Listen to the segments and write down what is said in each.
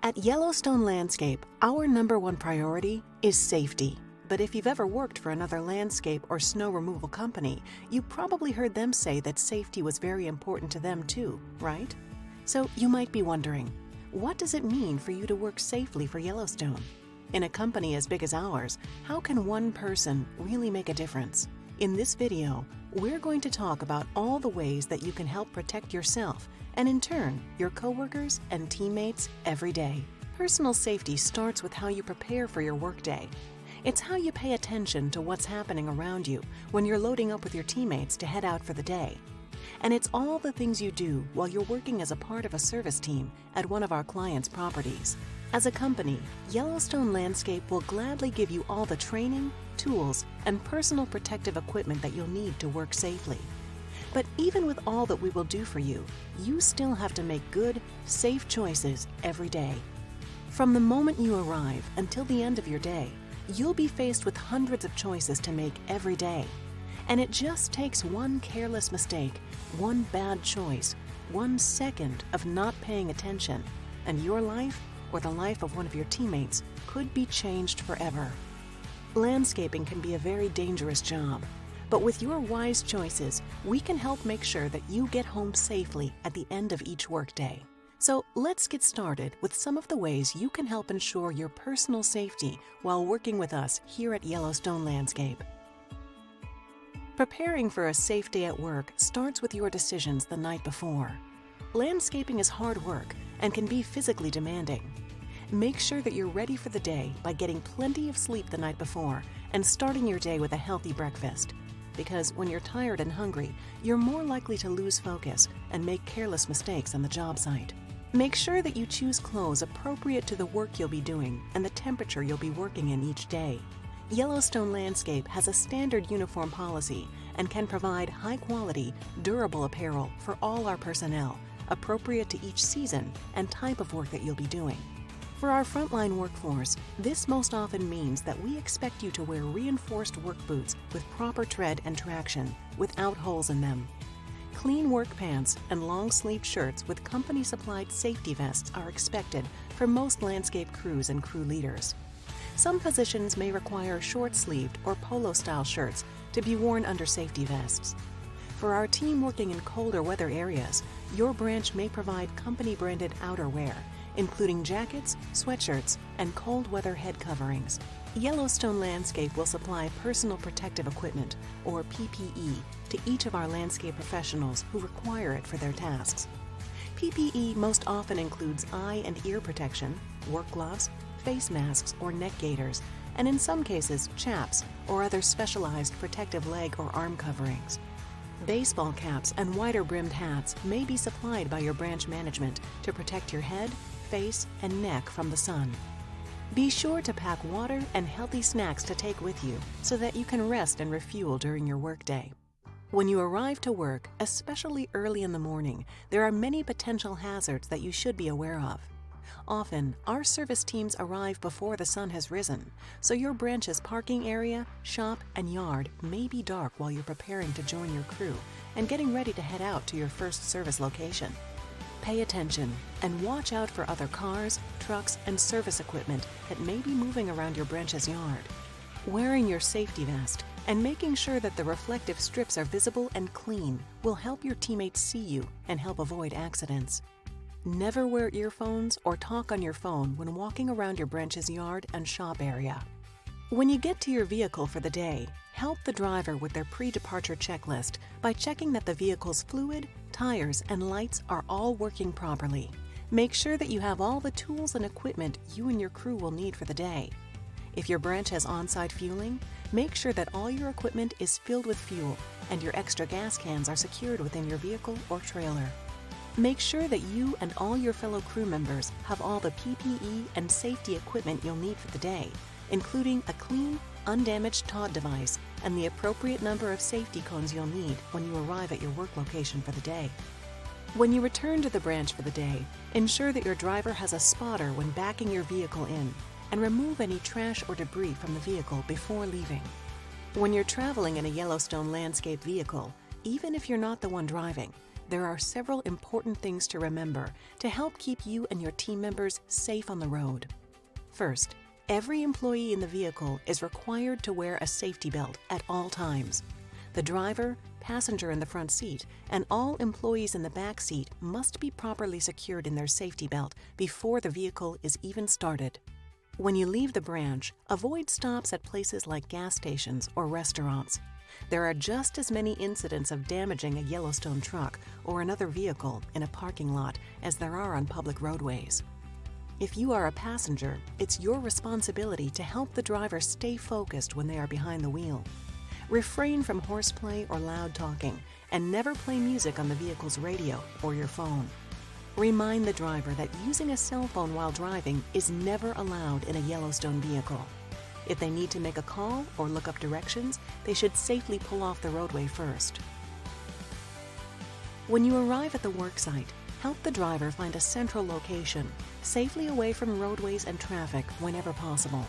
At Yellowstone Landscape, our #1 priority is safety. But if you've ever worked for another landscape or snow removal company, you probably heard them say that safety was very important to them too, right? So you might be wondering, what does it mean for you to work safely for Yellowstone? In a company as big as ours, how can one person really make a difference? In this video, we're going to talk about all the ways that you can help protect yourself and in turn, your coworkers and teammates every day. Personal safety starts with how you prepare for your workday. It's how you pay attention to what's happening around you when you're loading up with your teammates to head out for the day. And it's all the things you do while you're working as a part of a service team at one of our clients' properties. As a company, Yellowstone Landscape will gladly give you all the training, tools, and personal protective equipment that you'll need to work safely. But even with all that we will do for you, you still have to make good, safe choices every day. From the moment you arrive until the end of your day, you'll be faced with hundreds of choices to make every day. And it just takes one careless mistake, one bad choice, 1 second of not paying attention, and your life or the life of one of your teammates could be changed forever. Landscaping can be a very dangerous job, but with your wise choices, we can help make sure that you get home safely at the end of each workday. So let's get started with some of the ways you can help ensure your personal safety while working with us here at Yellowstone Landscape. Preparing for a safe day at work starts with your decisions the night before. Landscaping is hard work and can be physically demanding. Make sure that you're ready for the day by getting plenty of sleep the night before and starting your day with a healthy breakfast. Because when you're tired and hungry, you're more likely to lose focus and make careless mistakes on the job site. Make sure that you choose clothes appropriate to the work you'll be doing and the temperature you'll be working in each day. Yellowstone Landscape has a standard uniform policy and can provide high-quality, durable apparel for all our personnel, appropriate to each season and type of work that you'll be doing. For our frontline workforce, this most often means that we expect you to wear reinforced work boots with proper tread and traction, without holes in them. Clean work pants and long-sleeved shirts with company-supplied safety vests are expected for most landscape crews and crew leaders. Some positions may require short-sleeved or polo-style shirts to be worn under safety vests. For our team working in colder weather areas, your branch may provide company-branded outerwear, including jackets, sweatshirts, and cold weather head coverings. Yellowstone Landscape will supply personal protective equipment, or PPE, to each of our landscape professionals who require it for their tasks. PPE most often includes eye and ear protection, work gloves, face masks or neck gaiters, and in some cases, chaps or other specialized protective leg or arm coverings. Baseball caps and wider-brimmed hats may be supplied by your branch management to protect your head, face, and neck from the sun. Be sure to pack water and healthy snacks to take with you so that you can rest and refuel during your workday. When you arrive to work, especially early in the morning, there are many potential hazards that you should be aware of. Often, our service teams arrive before the sun has risen, so your branch's parking area, shop, and yard may be dark while you're preparing to join your crew and getting ready to head out to your first service location. Pay attention and watch out for other cars, trucks, and service equipment that may be moving around your branch's yard. Wearing your safety vest and making sure that the reflective strips are visible and clean will help your teammates see you and help avoid accidents. Never wear earphones or talk on your phone when walking around your branch's yard and shop area. When you get to your vehicle for the day, help the driver with their pre-departure checklist by checking that the vehicle's fluid, tires, and lights are all working properly. Make sure that you have all the tools and equipment you and your crew will need for the day. If your branch has on-site fueling, make sure that all your equipment is filled with fuel and your extra gas cans are secured within your vehicle or trailer. Make sure that you and all your fellow crew members have all the PPE and safety equipment you'll need for the day, including a clean, undamaged Todd device and the appropriate number of safety cones you'll need when you arrive at your work location for the day. When you return to the branch for the day, ensure that your driver has a spotter when backing your vehicle in, and remove any trash or debris from the vehicle before leaving. When you're traveling in a Yellowstone Landscape vehicle, even if you're not the one driving, there are several important things to remember to help keep you and your team members safe on the road. First, every employee in the vehicle is required to wear a safety belt at all times. The driver, passenger in the front seat, and all employees in the back seat must be properly secured in their safety belt before the vehicle is even started. When you leave the branch, avoid stops at places like gas stations or restaurants. There are just as many incidents of damaging a Yellowstone truck or another vehicle in a parking lot as there are on public roadways. If you are a passenger, it's your responsibility to help the driver stay focused when they are behind the wheel. Refrain from horseplay or loud talking, and never play music on the vehicle's radio or your phone. Remind the driver that using a cell phone while driving is never allowed in a Yellowstone vehicle. If they need to make a call or look up directions, they should safely pull off the roadway first. When you arrive at the worksite, help the driver find a central location, safely away from roadways and traffic whenever possible.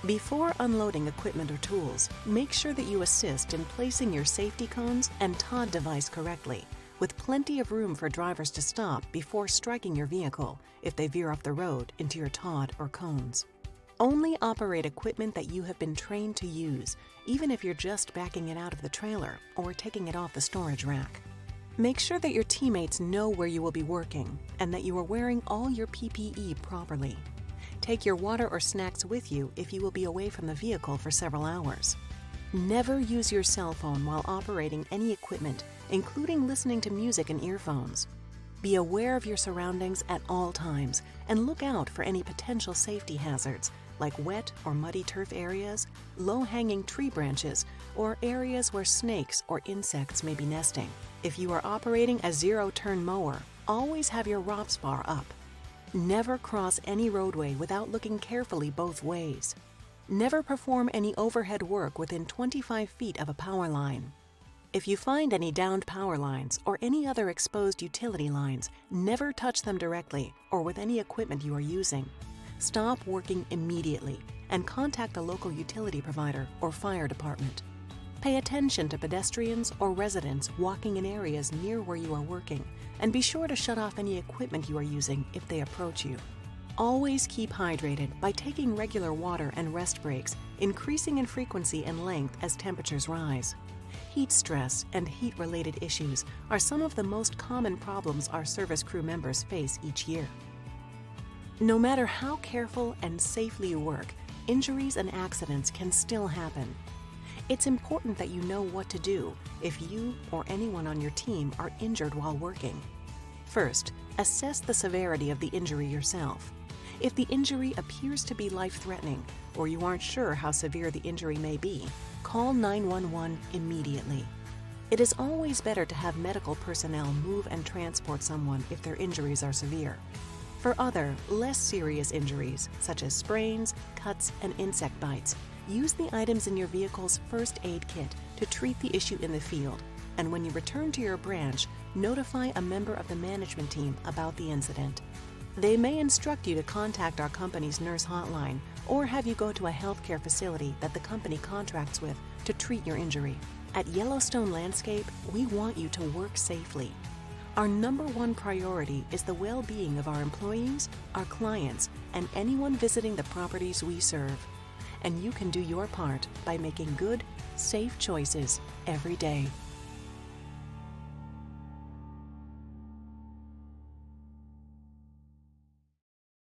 Before unloading equipment or tools, make sure that you assist in placing your safety cones and TOD device correctly, with plenty of room for drivers to stop before striking your vehicle if they veer off the road into your TOD or cones. Only operate equipment that you have been trained to use, even if you're just backing it out of the trailer or taking it off the storage rack. Make sure that your teammates know where you will be working and that you are wearing all your PPE properly. Take your water or snacks with you if you will be away from the vehicle for several hours. Never use your cell phone while operating any equipment, including listening to music in earphones. Be aware of your surroundings at all times and look out for any potential safety hazards like wet or muddy turf areas, low-hanging tree branches, or areas where snakes or insects may be nesting. If you are operating a zero-turn mower, always have your ROPS bar up. Never cross any roadway without looking carefully both ways. Never perform any overhead work within 25 feet of a power line. If you find any downed power lines or any other exposed utility lines, never touch them directly or with any equipment you are using. Stop working immediately and contact a local utility provider or fire department. Pay attention to pedestrians or residents walking in areas near where you are working, and be sure to shut off any equipment you are using if they approach you. Always keep hydrated by taking regular water and rest breaks, increasing in frequency and length as temperatures rise. Heat stress and heat-related issues are some of the most common problems our service crew members face each year. No matter how careful and safely you work, injuries and accidents can still happen. It's important that you know what to do if you or anyone on your team are injured while working. First, assess the severity of the injury yourself. If the injury appears to be life-threatening or you aren't sure how severe the injury may be, call 911 immediately. It is always better to have medical personnel move and transport someone if their injuries are severe. For other, less serious injuries, such as sprains, cuts, and insect bites, use the items in your vehicle's first aid kit to treat the issue in the field, and when you return to your branch, notify a member of the management team about the incident. They may instruct you to contact our company's nurse hotline or have you go to a healthcare facility that the company contracts with to treat your injury. At Yellowstone Landscape, we want you to work safely. Our number one priority is the well-being of our employees, our clients, and anyone visiting the properties we serve. And you can do your part by making good, safe choices every day.